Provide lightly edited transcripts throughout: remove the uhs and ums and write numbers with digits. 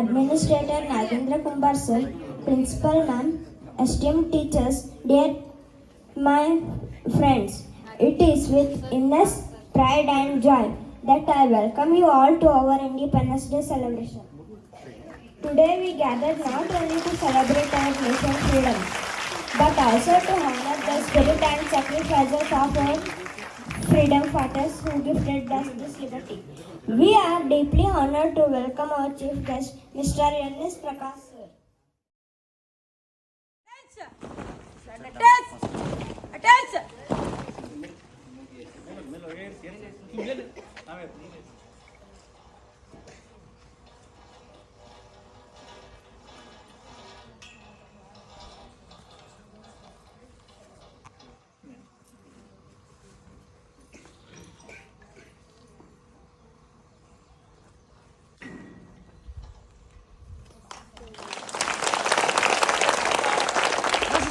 Administrator Nagendra Kumbar sir, Principal ma'am, esteemed teachers, dear my friends, it is with immense pride and joy that I welcome you all to our Independence Day celebration. Today we gathered not only to celebrate our nation's freedom, but also to honor the spirit and sacrifices of our freedom fighters who gifted us this liberty. We are deeply honored to welcome our chief guest, Mr. N.S. Prakash sir. Attention!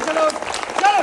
चलो चलो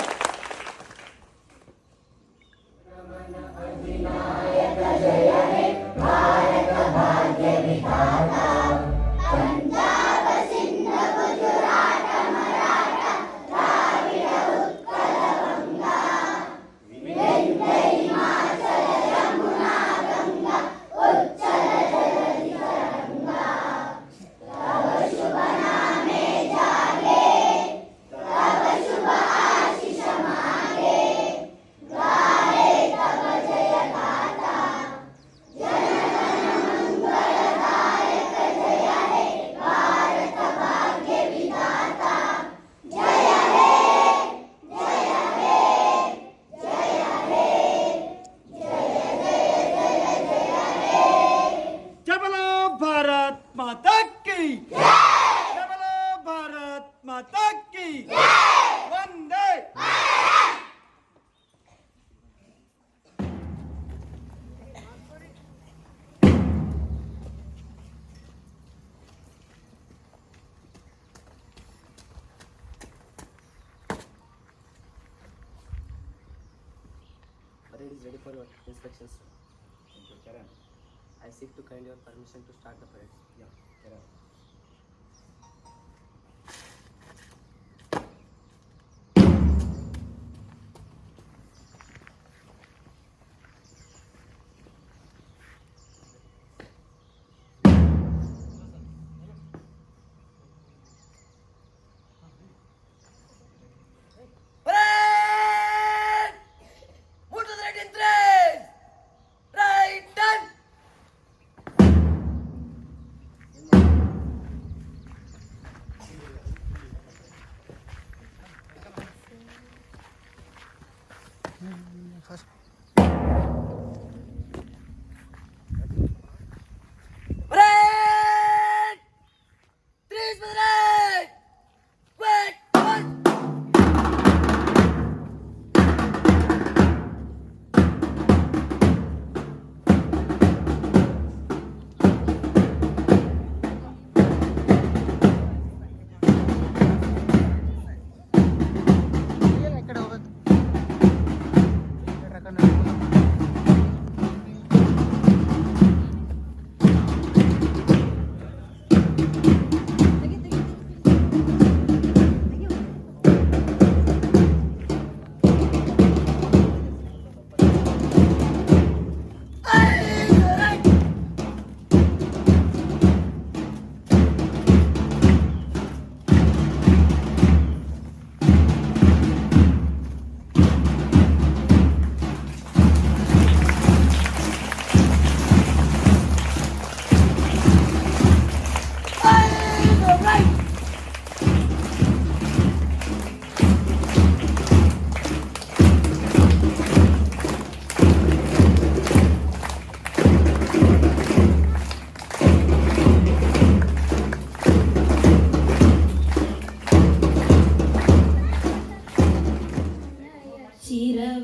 भारत माता की बोलो भारत माता की वंदे Parade is ready for your inspections. Thank you, Karan. I seek to kind your permission to start the parade. Yeah, Karan. Parade! Move to the right in three! Right turn! Parade! Three is for the right! Quick! One!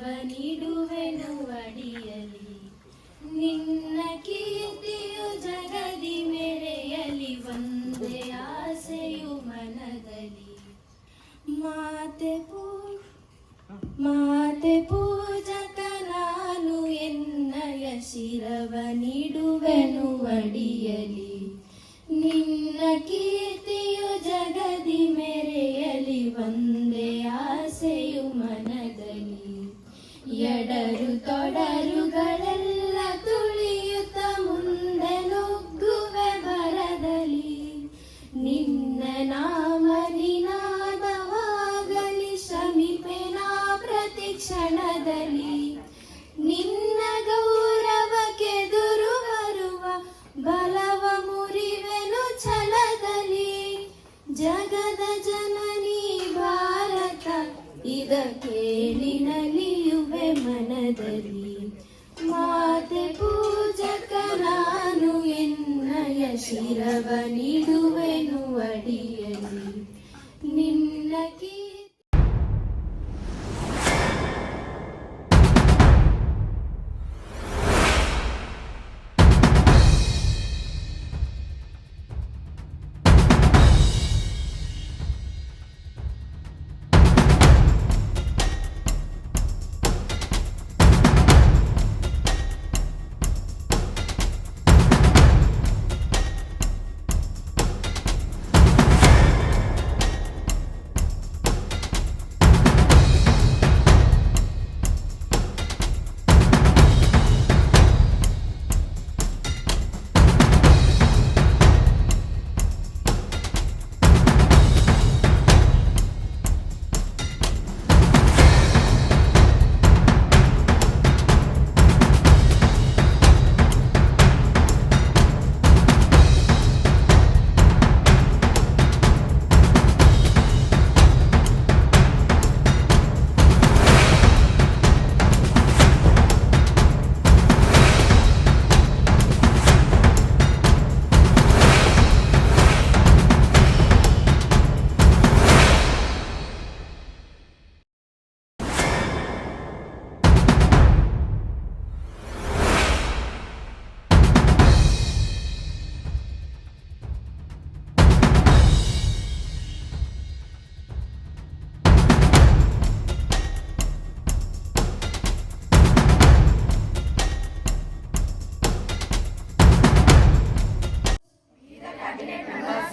ಶಿರವನಿಡುವೆನು ಅಡಿಯಲಿ ನಿನ್ನ ಕೀರ್ತಿಯು ಜಗದಿ ಮೆರೆಯಲಿ ಒಂದೇ ಆಸೆಯು ಮನದಲ್ಲಿ ಮಾತೆ ಪೂಜಕ ನಾನು ಎನ್ನಯ ಶಿರವನಿಡುವೆನು ಅಡಿಯಲಿ ನಿನ್ನ ಕೀರ್ತಿಯು ಜಗದಿ ಮೆರೆಯಲಿ ಒಂದೇ ಆಸೆಯು ಮನದಲ್ಲಿ ಎಡರು ತೊಡರುಗಳೆಲ್ಲ ತುಳಿಯುತ್ತ ಮುಂದೆ ನುಗ್ಗುವೆ ಬರದಲ್ಲಿ ನಿನ್ನ ನಾಮ ನಿನಾದವಾಗಲಿ ಶ್ರಮಿಪೆನಾ ಪ್ರತಿ ಕ್ಷಣದಲ್ಲಿ ನಿನ್ನ ಗೌರವಕ್ಕೆದುರು ಬರುವ ಬಲವ ಮುರಿವೆನು ಛಲದಲ್ಲಿ ಜಗದ ಜನನಿ ಭಾರತ ಇದ ಕೇಳಿ ನಲಿಯುವೆ ಮನದಲ್ಲಿ ಮಾತೆ ಪೂಜಕ ನಾನು ಎನ್ನಯ ಶಿರವ ನೀಡುವೆನು ಅಡಿಯಲಿ ನಿನ್ನ ಕೀರ್ತಿ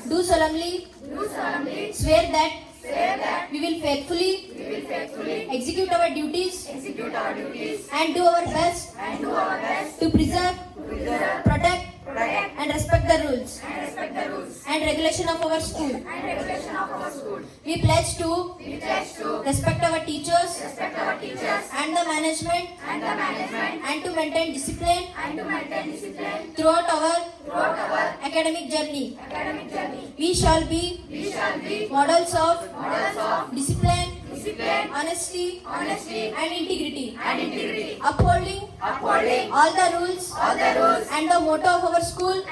Do solemnly swear that we will faithfully execute our duties and do our best to preserve, protect and respect the rules and regulation of our school. We pledge to respect our teachers and the management and to maintain discipline throughout our academic journey. We shall be models of discipline, honesty and integrity. Upholding all the rules and the motto of our school.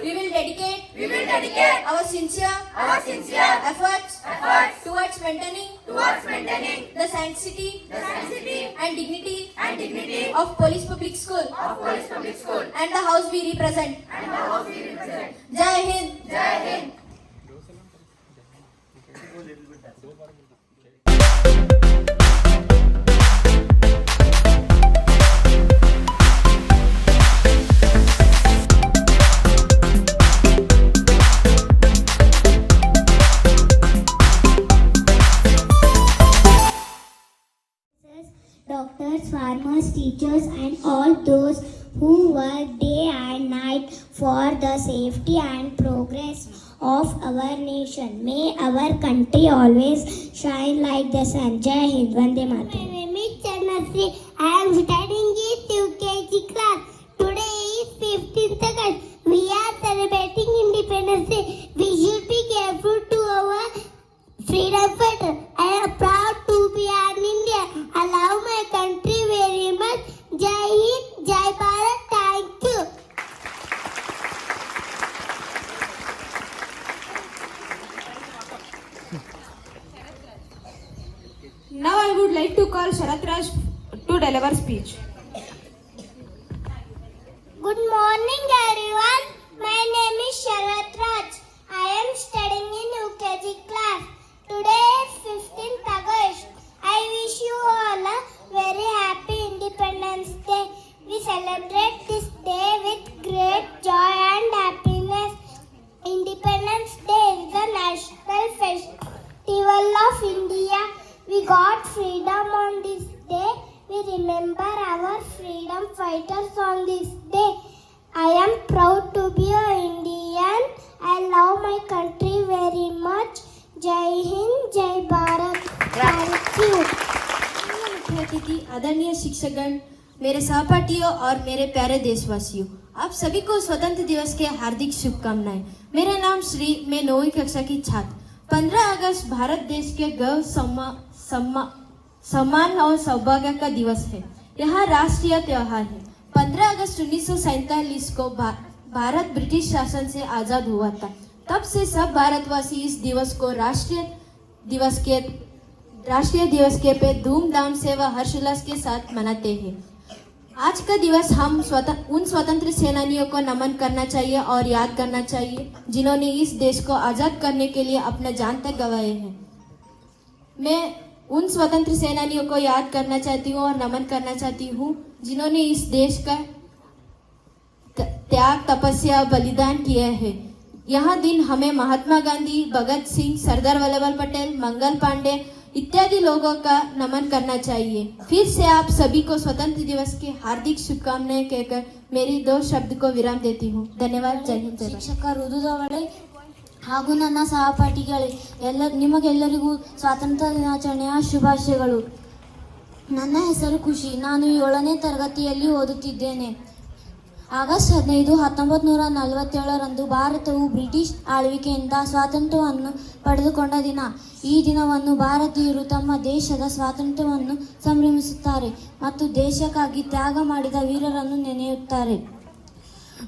We will dedicate our sincere efforts towards maintaining the sanctity and dignity of Police Public School and the house we represent. Jai Hind. Doctors, farmers, teachers, and all those who work day and night for the safety and progress of our nation. May our country always shine like the sun. Jai Hind. Vande Mataram. My name is Chanasri. I am studying in UKG class. Today is 15th August. We are celebrating Independence Day. We should be careful to our freedom fighter. I am proud to be an Indian. I love my country very much. Jai Hind, Jai Bharat. Thank you. Now I would like to call Sharath Raj to deliver speech. Good morning, everyone. My name is Sharath Raj. I am studying in UKG class. Today is 15th August. I wish you all a very happy Independence Day. We celebrate this day with great joy and happiness. शिक्षकगण, मेरे सहपाठियों और मेरे प्यारे देशवासियों, आप सभी को स्वतंत्र दिवस के हार्दिक शुभकामनाएं। मेरा नाम श्री, मैं 9वीं कक्षा की छात्र। 15 अगस्त भारत देश के गौरव सम्मान और सौभाग्य का दिवस है। यह राष्ट्रीय त्योहार है। 15 अगस्त 1947 को भारत ब्रिटिश शासन से आजाद हुआ था। तब से सब भारतवासी इस दिवस को राष्ट्रीय दिवस के पे धूमधाम से व हर्षोल्लास के साथ मनाते हैं। आज का दिवस हम उन स्वतंत्र सेनानियों को नमन करना चाहिए और याद करना चाहिए जिन्होंने इस देश को आजाद करने के लिए अपना जान तक गंवाए हैं। मैं उन स्वतंत्र सेनानियों को याद करना चाहती हूँ और नमन करना चाहती हूँ जिन्होंने इस देश का त्याग, तपस्या, बलिदान किया है। यह दिन हमें महात्मा गांधी, भगत सिंह, सरदार वल्लभ भाई पटेल, मंगल पांडे इत्यादि लोगों का नमन करना चाहिए। फिर से आप सभी को स्वतंत्र दिवस की हार्दिक शुभकामनाएं कहकर मेरी 2 शब्द को विराम देती हूँ। धन्यवाद। जय हिंद, जय भारत। ಶಿಕ್ಷಕ ಋದುದವಳೆ ಹಾಗೂ ನನ್ನ ಸಹಪಾಠಿಗಳೇ, ನಿಮಗೆಲ್ಲರಿಗೂ ಸ್ವಾತಂತ್ರ್ಯ ದಿನಾಚರಣೆಯ ಶುಭಾಶಯಗಳು. ನನ್ನ ಹೆಸರು ಖುಷಿ. ನಾನು 7ನೇ ತರಗತಿಯಲ್ಲಿ ಓದುತ್ತಿದ್ದೇನೆ. ಆಗಸ್ಟ್ 15, 1947ರಂದು ಭಾರತವು ಬ್ರಿಟಿಷ್ ಆಳ್ವಿಕೆಯಿಂದ ಸ್ವಾತಂತ್ರ್ಯವನ್ನು ಪಡೆದುಕೊಂಡ ದಿನ. ಈ ದಿನವನ್ನು ಭಾರತೀಯರು ತಮ್ಮ ದೇಶದ ಸ್ವಾತಂತ್ರ್ಯವನ್ನು ಸಂಭ್ರಮಿಸುತ್ತಾರೆ ಮತ್ತು ದೇಶಕ್ಕಾಗಿ ತ್ಯಾಗ ಮಾಡಿದ ವೀರರನ್ನು ನೆನೆಯುತ್ತಾರೆ.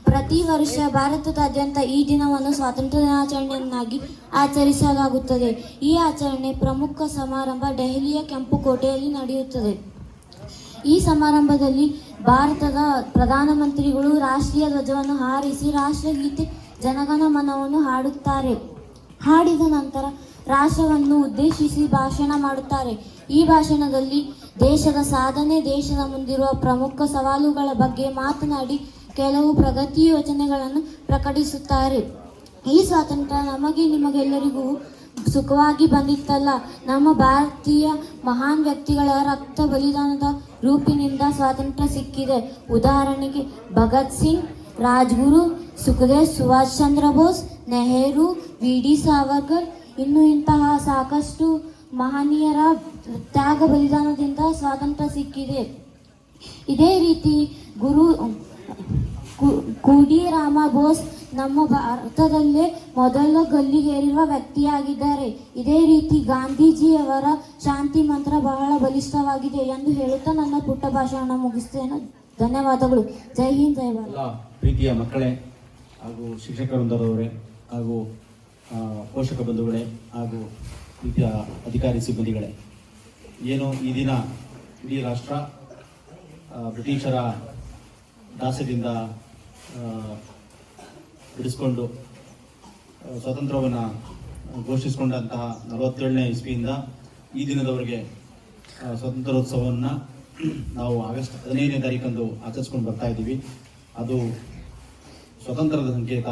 ಪ್ರತಿ ವರ್ಷ ಭಾರತದಾದ್ಯಂತ ಈ ದಿನವನ್ನು ಸ್ವಾತಂತ್ರ್ಯ ದಿನಾಚರಣೆಯನ್ನಾಗಿ ಆಚರಿಸಲಾಗುತ್ತದೆ. ಈ ಆಚರಣೆ ಪ್ರಮುಖ ಸಮಾರಂಭ ದೆಹಲಿಯ ಕೆಂಪುಕೋಟೆಯಲ್ಲಿ ನಡೆಯುತ್ತದೆ. ಈ ಸಮಾರಂಭದಲ್ಲಿ ಭಾರತದ ಪ್ರಧಾನಮಂತ್ರಿಗಳು ರಾಷ್ಟ್ರೀಯ ಧ್ವಜವನ್ನು ಹಾರಿಸಿ ರಾಷ್ಟ್ರಗೀತೆ ಜನಗಣ ಮನವನ್ನು ಹಾಡುತ್ತಾರೆ. ಹಾಡಿದ ನಂತರ ರಾಷ್ಟ್ರವನ್ನು ಉದ್ದೇಶಿಸಿ ಭಾಷಣ ಮಾಡುತ್ತಾರೆ. ಈ ಭಾಷಣದಲ್ಲಿ ದೇಶದ ಸಾಧನೆ, ದೇಶದ ಮುಂದಿರುವ ಪ್ರಮುಖ ಸವಾಲುಗಳ ಬಗ್ಗೆ ಮಾತನಾಡಿ ಕೆಲವು ಪ್ರಗತಿ ಯೋಜನೆಗಳನ್ನು ಪ್ರಕಟಿಸುತ್ತಾರೆ. ಈ ಸ್ವಾತಂತ್ರ್ಯ ನಮಗೆ ನಿಮಗೆಲ್ಲರಿಗೂ ಸುಖವಾಗಿ ಬಂದಿತ್ತಲ್ಲ. ನಮ್ಮ ಭಾರತೀಯ ಮಹಾನ್ ವ್ಯಕ್ತಿಗಳ ರಕ್ತ ಬಲಿದಾನದ ರೂಪಿನಿಂದ ಸ್ವಾತಂತ್ರ್ಯ ಸಿಕ್ಕಿದೆ. ಉದಾಹರಣೆಗೆ ಭಗತ್ ಸಿಂಗ್, ರಾಜ್ಗುರು, ಸುಖದೇವ್, ಸುಭಾಷ್ ಚಂದ್ರ ಬೋಸ್, ನೆಹರು, ವಿ.ಡಿ. ಸಾವರ್ಕರ್, ಇನ್ನು ಇಂತಹ ಸಾಕಷ್ಟು ಮಹನೀಯರ ತ್ಯಾಗ ಬಲಿದಾನದಿಂದ ಸ್ವಾತಂತ್ರ್ಯ ಸಿಕ್ಕಿದೆ. ಇದೇ ರೀತಿ ಕೂಡಿ ರಾಮ ಬೋಸ್ ನಮ್ಮ ಭಾರತದಲ್ಲೇ ಮೊದಲ ಗಲ್ಲಿಗೇರಿರುವ ವ್ಯಕ್ತಿಯಾಗಿದ್ದಾರೆ. ಇದೇ ರೀತಿ ಗಾಂಧೀಜಿಯವರ ಶಾಂತಿ ಮಂತ್ರ ಬಹಳ ಬಲಿಷ್ಠವಾಗಿದೆ ಎಂದು ಹೇಳುತ್ತಾ ನನ್ನ ಪುಟ್ಟ ಭಾಷಣ ಮುಗಿಸ್ತೇನೆ. ಧನ್ಯವಾದಗಳು. ಜೈ ಹಿಂದ್, ಜೈ ಭಾರತ್. ಎಲ್ಲ ಪ್ರೀತಿಯ ಮಕ್ಕಳೇ ಹಾಗೂ ಶಿಕ್ಷಕ ವೃಂದದವರೇ ಹಾಗೂ ಪೋಷಕ ಬಂಧುಗಳೇ ಹಾಗೂ ಪ್ರೀತಿಯ ಅಧಿಕಾರಿ ಸಿಬ್ಬಂದಿಗಳೇ, ಏನು ಈ ದಿನ ಇಡೀ ರಾಷ್ಟ್ರ ಬ್ರಿಟಿಷರ ದಾಸ್ಯದಿಂದ ಬಿಡಿಸ್ಕೊಂಡು ಸ್ವಾತಂತ್ರ್ಯವನ್ನು ಘೋಷಿಸಿಕೊಂಡಂತಹ 47ನೇ ಇಸ್ವಿಯಿಂದ ಈ ದಿನದವರೆಗೆ ಸ್ವಾತಂತ್ರ್ಯೋತ್ಸವವನ್ನು ನಾವು ಆಗಸ್ಟ್ 15ನೇ ತಾರೀಕಂದು ಆಚರಿಸ್ಕೊಂಡು ಬರ್ತಾ ಇದ್ದೀವಿ. ಅದು ಸ್ವತಂತ್ರದ ಸಂಕೇತ.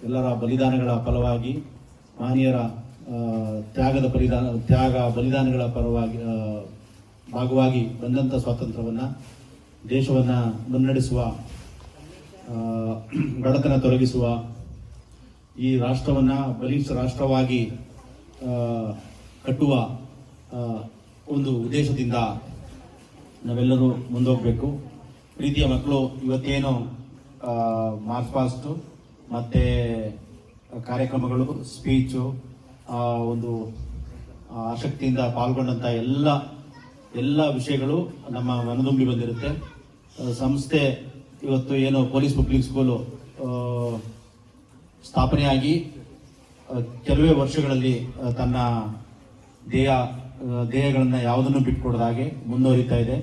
ಎಲ್ಲರ ಬಲಿದಾನಗಳ ಫಲವಾಗಿ, ಮಹನೀಯರ ತ್ಯಾಗ ಬಲಿದಾನಗಳ ಭಾಗವಾಗಿ ಬಂದಂಥ ಸ್ವಾತಂತ್ರ್ಯವನ್ನು, ದೇಶವನ್ನು ಮುನ್ನಡೆಸುವ, ಬಡತನ ತೊಲಗಿಸುವ, ಈ ರಾಷ್ಟ್ರವನ್ನು ಬಲಿಷ್ಠ ರಾಷ್ಟ್ರವಾಗಿ ಕಟ್ಟುವ ಒಂದು ಉದ್ದೇಶದಿಂದ ನಾವೆಲ್ಲರೂ ಮುಂದೋಗಬೇಕು. ಪ್ರೀತಿಯ ಮಕ್ಕಳು, ಇವತ್ತೇನು ಮಾರ್ಚ್ ಪಾಸ್ಟು ಮತ್ತು ಕಾರ್ಯಕ್ರಮಗಳು, ಸ್ಪೀಚು, ಒಂದು ಆಸಕ್ತಿಯಿಂದ ಪಾಲ್ಗೊಂಡಂಥ ಎಲ್ಲ ವಿಷಯಗಳು ನಮ್ಮ ಮನದುಂಬಿ ಬಂದಿರುತ್ತೆ. ಸಂಸ್ಥೆ ಇವತ್ತು ಏನು ಪೊಲೀಸ್ ಪಬ್ಲಿಕ್ ಸ್ಕೂಲು ಸ್ಥಾಪನೆಯಾಗಿ ಕೆಲವೇ ವರ್ಷಗಳಲ್ಲಿ ತನ್ನ ಧ್ಯೇಯಗಳನ್ನು ಯಾವುದನ್ನು ಬಿಟ್ಟುಕೊಡದ ಹಾಗೆ ಮುಂದುವರಿತಾ ಇದೆ.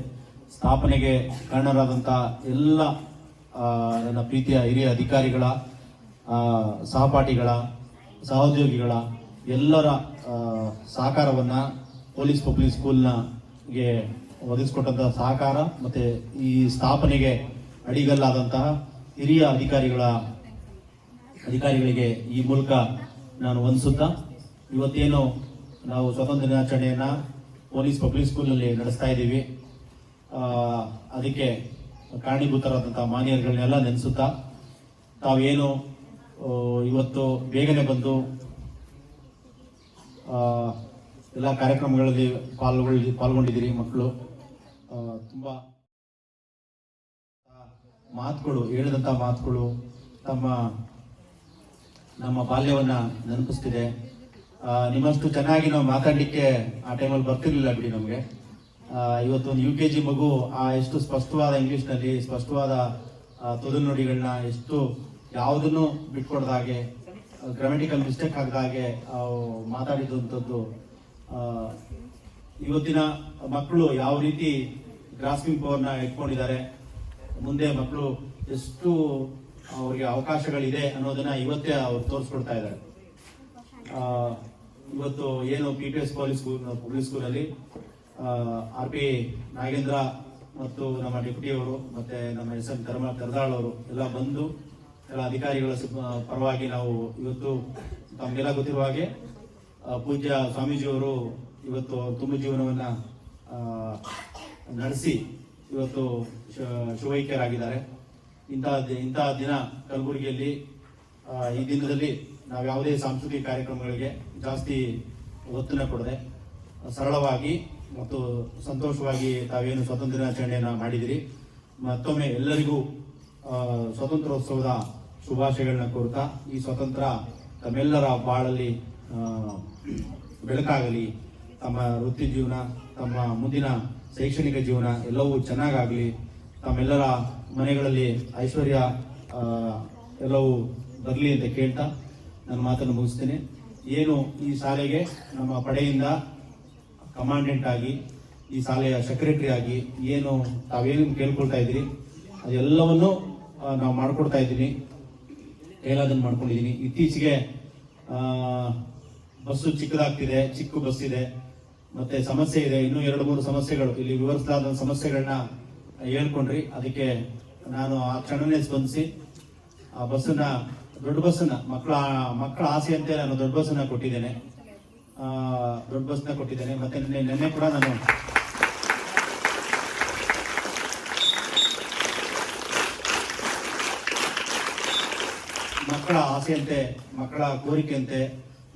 ಸ್ಥಾಪನೆಗೆ ಕಾರಣರಾದಂಥ ಎಲ್ಲ ನನ್ನ ಪ್ರೀತಿಯ ಹಿರಿಯ ಅಧಿಕಾರಿಗಳ, ಸಹಪಾಠಿಗಳ, ಸಹೋದ್ಯೋಗಿಗಳ ಎಲ್ಲರ ಸಹಕಾರವನ್ನು ಪೊಲೀಸ್ ಪಬ್ಲಿಕ್ ಸ್ಕೂಲ್ಗೆ ಒದಗಿಸಿಕೊಟ್ಟಂತಹ ಸಹಕಾರ ಮತ್ತು ಈ ಸ್ಥಾಪನೆಗೆ ಅಡಿಗಲ್ಲಾದಂತಹ ಹಿರಿಯ ಅಧಿಕಾರಿಗಳಿಗೆ ಈ ಮೂಲಕ ನಾನು ವಂದಿಸುತ್ತಾ, ಇವತ್ತೇನು ನಾವು ಸ್ವಾತಂತ್ರ್ಯ ದಿನಾಚರಣೆಯನ್ನು ಪೊಲೀಸ್ ಪಬ್ಲಿಕ್ ಸ್ಕೂಲ್ನಲ್ಲಿ ನಡೆಸ್ತಾ ಇದ್ದೀವಿ, ಅದಕ್ಕೆ ಕಾರಣೀಭೂತರಾದಂಥ ಮಾನ್ಯರುಗಳನ್ನೆಲ್ಲ ನೆನೆಸುತ್ತಾ, ತಾವೇನು ಇವತ್ತು ಬೇಗನೆ ಬಂದು ಎಲ್ಲ ಕಾರ್ಯಕ್ರಮಗಳಲ್ಲಿ ಪಾಲ್ಗೊಂಡಿದ್ದೀರಿ ಮಕ್ಕಳು. ತುಂಬ ಮಾತುಗಳು, ಹೇಳಿದಂಥ ಮಾತುಗಳು ನಮ್ಮ ಬಾಲ್ಯವನ್ನು ನೆನಪಿಸ್ತಿದೆ. ನಿಮ್ಮಷ್ಟು ಚೆನ್ನಾಗಿ ನಾವು ಮಾತಾಡಲಿಕ್ಕೆ ಆ ಟೈಮಲ್ಲಿ ಬರ್ತಿರ್ಲಿಲ್ಲ ಬಿಡಿ ನಮಗೆ. ಇವತ್ತು ಒಂದು UKG ಮಗು ಎಷ್ಟು ಸ್ಪಷ್ಟವಾದ ಇಂಗ್ಲೀಷ್ನಲ್ಲಿ ಸ್ಪಷ್ಟವಾದ ತೊದಲು ನುಡಿಗಳನ್ನ ಎಷ್ಟು ಯಾವುದನ್ನು ಬಿಟ್ಕೊಡ್ದ ಹಾಗೆ, ಗ್ರಾಮೆಟಿಕಲ್ ಮಿಸ್ಟೇಕ್ ಆಗದ ಹಾಗೆ ಮಾತಾಡಿದಂಥದ್ದು. ಇವತ್ತಿನ ಮಕ್ಕಳು ಯಾವ ರೀತಿ ಗ್ರಾಸ್ಪಿಂಗ್ ಪವರ್ನ ಇಟ್ಕೊಂಡಿದ್ದಾರೆ, ಮುಂದೆ ಮಕ್ಕಳು ಎಷ್ಟು ಅವರಿಗೆ ಅವಕಾಶಗಳಿದೆ ಅನ್ನೋದನ್ನ ಇವತ್ತೇ ಅವ್ರು ತೋರಿಸ್ಕೊಡ್ತಾ ಇದ್ದಾರೆ. ಇವತ್ತು ಏನು PTS ಪಬ್ಲಿಕ್ ಸ್ಕೂಲಲ್ಲಿ RP ನಾಗೇಂದ್ರ ಮತ್ತು ನಮ್ಮ ಡೆಪ್ಯೂಟಿ ಅವರು ಮತ್ತೆ ನಮ್ಮ SM ಕರದಾಳ್ ಅವರು ಎಲ್ಲ ಬಂದು ಎಲ್ಲ ಅಧಿಕಾರಿಗಳ ಪರವಾಗಿ ನಾವು ಇವತ್ತು ತಮಗೆಲ್ಲ ಗೊತ್ತಿರುವ ಹಾಗೆ ಪೂಜ್ಯ ಸ್ವಾಮೀಜಿಯವರು ಇವತ್ತು ತುಂಬ ಜೀವನವನ್ನ ನಡೆಸಿ ಇವತ್ತು ಶಿವೈಕ್ಯರಾಗಿದ್ದಾರೆ. ಇಂತಹ ದಿನ ಕಲಬುರಗಿಯಲ್ಲಿ ಈ ದಿನದಲ್ಲಿ ನಾವು ಯಾವುದೇ ಸಾಂಸ್ಕೃತಿಕ ಕಾರ್ಯಕ್ರಮಗಳಿಗೆ ಜಾಸ್ತಿ ಒತ್ತನ್ನು ಕೊಡದೆ ಸರಳವಾಗಿ ಮತ್ತು ಸಂತೋಷವಾಗಿ ತಾವೇನು ಸ್ವಾತಂತ್ರ್ಯ ದಿನಾಚರಣೆಯನ್ನು ಮಾಡಿದಿರಿ. ಮತ್ತೊಮ್ಮೆ ಎಲ್ಲರಿಗೂ ಸ್ವಾತಂತ್ರ್ಯೋತ್ಸವದ ಶುಭಾಶಯಗಳನ್ನ ಕೋರುತ್ತಾ, ಈ ಸ್ವಾತಂತ್ರ್ಯ ತಮ್ಮೆಲ್ಲರ ಬಾಳಲ್ಲಿ ಬೆಳಕಾಗಲಿ, ತಮ್ಮ ವೃತ್ತಿ ಜೀವನ, ತಮ್ಮ ಮುಂದಿನ ಶೈಕ್ಷಣಿಕ ಜೀವನ ಎಲ್ಲವೂ ಚೆನ್ನಾಗಾಗಲಿ, ತಮ್ಮೆಲ್ಲರ ಮನೆಗಳಲ್ಲಿ ಐಶ್ವರ್ಯ ಎಲ್ಲವೂ ಬರಲಿ ಅಂತ ಕೇಳ್ತಾ ನನ್ನ ಮಾತನ್ನು ಮುಗಿಸ್ತೇನೆ. ಏನು ಈ ಶಾಲೆಗೆ ನಮ್ಮ ಪಡೆಯಿಂದ ಕಮಾಂಡೆಂಟ್ ಆಗಿ, ಈ ಶಾಲೆಯ ಸೆಕ್ರೆಟರಿ ಆಗಿ ಏನು ತಾವೇನು ಕೇಳ್ಕೊಳ್ತಾ ಇದ್ದೀರಿ ಅದೆಲ್ಲವನ್ನು ನಾವು ಮಾಡ್ಕೊಡ್ತಾ ಇದ್ದೀನಿ, ಕೈಲಾದನ್ನು ಮಾಡ್ಕೊಂಡಿದ್ದೀನಿ. ಇತ್ತೀಚೆಗೆ ಬಸ್ಸು ಚಿಕ್ಕದಾಗ್ತಿದೆ, ಚಿಕ್ಕ ಬಸ್ ಇದೆ, ಮತ್ತೆ ಸಮಸ್ಯೆ ಇದೆ, ಇನ್ನೂ 2-3 ಸಮಸ್ಯೆಗಳು ಇಲ್ಲಿ ವಿವರಿಸಲಾದ ಸಮಸ್ಯೆಗಳನ್ನ ಹೇಳ್ಕೊಂಡ್ರಿ. ಅದಕ್ಕೆ ನಾನು ಆ ಕ್ಷಣನೇ ಸ್ಪಂದಿಸಿ ಆ ಬಸ್ಸನ್ನ, ದೊಡ್ಡ ಬಸ್ಸನ್ನ, ಮಕ್ಕಳ ಆಸೆಯಂತೆ ನಾನು ದೊಡ್ಡ ಬಸ್ಸನ್ನ ಕೊಟ್ಟಿದ್ದೇನೆ. ಮತ್ತೆ ನಿನ್ನೆ ಕೂಡ ನಾನು ಮಕ್ಕಳ ಆಸೆಯಂತೆ, ಮಕ್ಕಳ ಕೋರಿಕೆಯಂತೆ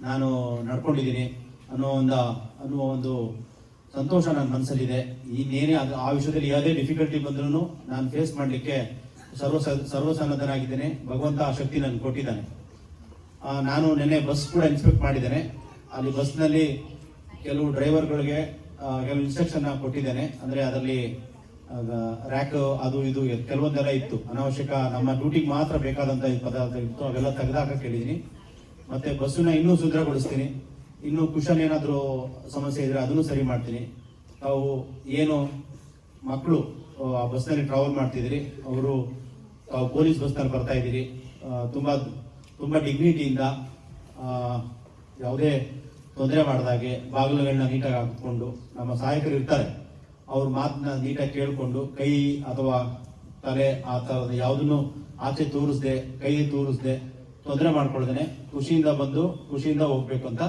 ನಾನು ನಡ್ಕೊಂಡಿದ್ದೀನಿ ಅನ್ನುವ ಒಂದು ಸಂತೋಷ ನನ್ನ ಮನಸ್ಸಲ್ಲಿದೆ. ಇನ್ನೇನೇ ಆ ವಿಷಯದಲ್ಲಿ ಯಾವುದೇ ಡಿಫಿಕಲ್ಟಿ ಬಂದ್ರೂ ನಾನು ಫೇಸ್ ಮಾಡಲಿಕ್ಕೆ ಸರ್ವಸನ್ನದ್ಧನಾಗಿದ್ದೇನೆ. ಭಗವಂತ ಆ ಶಕ್ತಿ ನನಗೆ ಕೊಟ್ಟಿದ್ದಾನೆ. ನಾನು ನಿನ್ನೆ ಬಸ್ ಕೂಡ ಇನ್ಸ್ಪೆಕ್ಟ್ ಮಾಡಿದ್ದೇನೆ. ಅಲ್ಲಿ ಬಸ್ನಲ್ಲಿ ಕೆಲವು ಡ್ರೈವರ್ಗಳಿಗೆ ಕೆಲವು ಇನ್ಸ್ಟ್ರಕ್ಷನ್ ಕೊಟ್ಟಿದ್ದೇನೆ. ಅಂದರೆ ಅದರಲ್ಲಿ ರ್ಯಾಕ್ ಅದು ಇದು ಕೆಲವೊಂದೆಲ್ಲ ಇತ್ತು, ಅನಾವಶ್ಯಕ ನಮ್ಮ ಡ್ಯೂಟಿಗೆ ಮಾತ್ರ ಬೇಕಾದಂಥ ಪದಾರ್ಥ ಇತ್ತು, ಅವೆಲ್ಲ ತೆಗೆದಾಕಕ್ಕೆ ಹೇಳಿದ್ದೀನಿ. ಮತ್ತೆ ಬಸ್ಸನ್ನ ಇನ್ನೂ ಸುಂದರಗೊಳಿಸ್ತೀನಿ. ಇನ್ನೂ ಕುಶನ್ ಏನಾದರೂ ಸಮಸ್ಯೆ ಇದ್ರೆ ಅದನ್ನು ಸರಿ ಮಾಡ್ತೀನಿ. ತಾವು ಏನು ಮಕ್ಕಳು ಆ ಬಸ್ನಲ್ಲಿ ಟ್ರಾವೆಲ್ ಮಾಡ್ತಿದ್ದೀರಿ, ಅವರು ತಾವು ಪೊಲೀಸ್ ಬಸ್ನಲ್ಲಿ ಬರ್ತಾ ಇದ್ದೀರಿ, ತುಂಬ ಡಿಗ್ನಿಟಿಯಿಂದ ಯಾವುದೇ ತೊಂದರೆ ಮಾಡಿದಾಗೆ ಬಾಗಿಲುಗಳನ್ನ ನೀಟಾಗಿ ಹಾಕಿಕೊಂಡು, ನಮ್ಮ ಸಹಾಯಕರು ಇರ್ತಾರೆ, ಅವ್ರ ಮಾತನ್ನ ನೀಟಾಗಿ ಕೇಳಿಕೊಂಡು, ಕೈ ಅಥವಾ ತಲೆ ಆ ಥರದ ಯಾವುದನ್ನು ಆಚೆ ತೋರಿಸ್ದೆ, ಕೈ ತೋರಿಸ್ದೆ, ತೊಂದರೆ ಮಾಡ್ಕೊಳ್ದೇನೆ ಖುಷಿಯಿಂದ ಬಂದು ಖುಷಿಯಿಂದ ಹೋಗ್ಬೇಕು ಅಂತ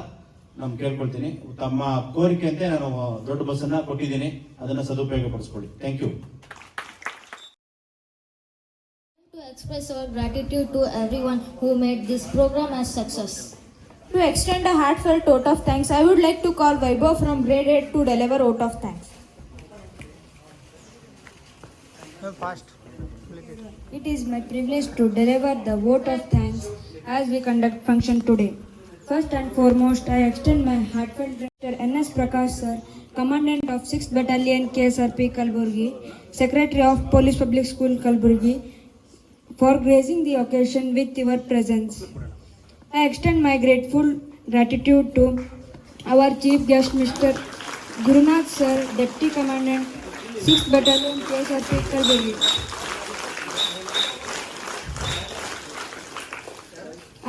ನಾನು ಕೇಳ್ಕೊಳ್ತೀನಿ. ತಮ್ಮ ಕೋರಿಕೆಯಂತೆ ನಾನು ದೊಡ್ಡ ಬಸ್ಸನ್ನ ಕೊಟ್ಟಿದ್ದೀನಿ, ಅದನ್ನ ಸದುಪಯೋಗ ಪಡಿಸ್ಕೊಳ್ಳಿ. Thank you. To express our gratitude to everyone who made this program a success. To extend a heartfelt vote of thanks, I would like to call Vaibhav from grade 8 to deliver vote of thanks. It is my privilege to deliver the vote of thanks as we conduct function today. First and foremost, I extend my heartfelt gratitude to N.S. Prakash sir, Commandant of 6th Battalion KSRP Kalburgi, Secretary of Police Public School Kalburgi, for gracing the occasion with your presence. I extend my grateful gratitude to our Chief Guest Mr. Gurunath sir, Deputy Commandant 6th Battalion KSRP Kalburgi.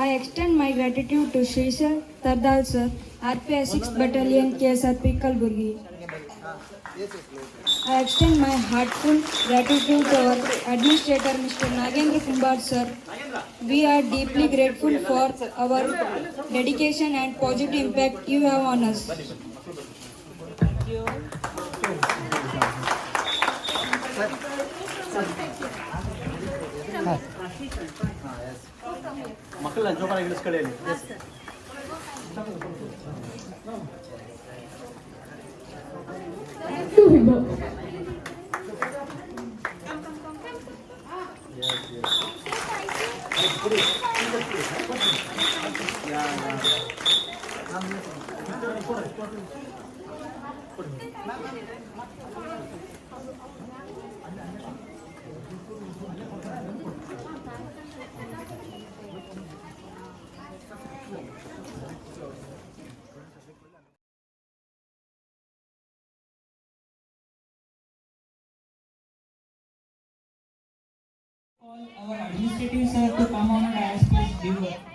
I extend my gratitude to Srisal Tardal sir, RPI 6th Battalion KSRP Kalburgi. I extend my heartfelt gratitude to our Administrator Mr. Nagendra Kumbar sir. We are deeply grateful for our dedication and positive impact you have on us. ಮಕ್ಕಳನ್ನ ಜೋಪಾನ ಇಳಿಸ್ಕೊಳ್ಳಿ. Our administrative sir to come on and ask us give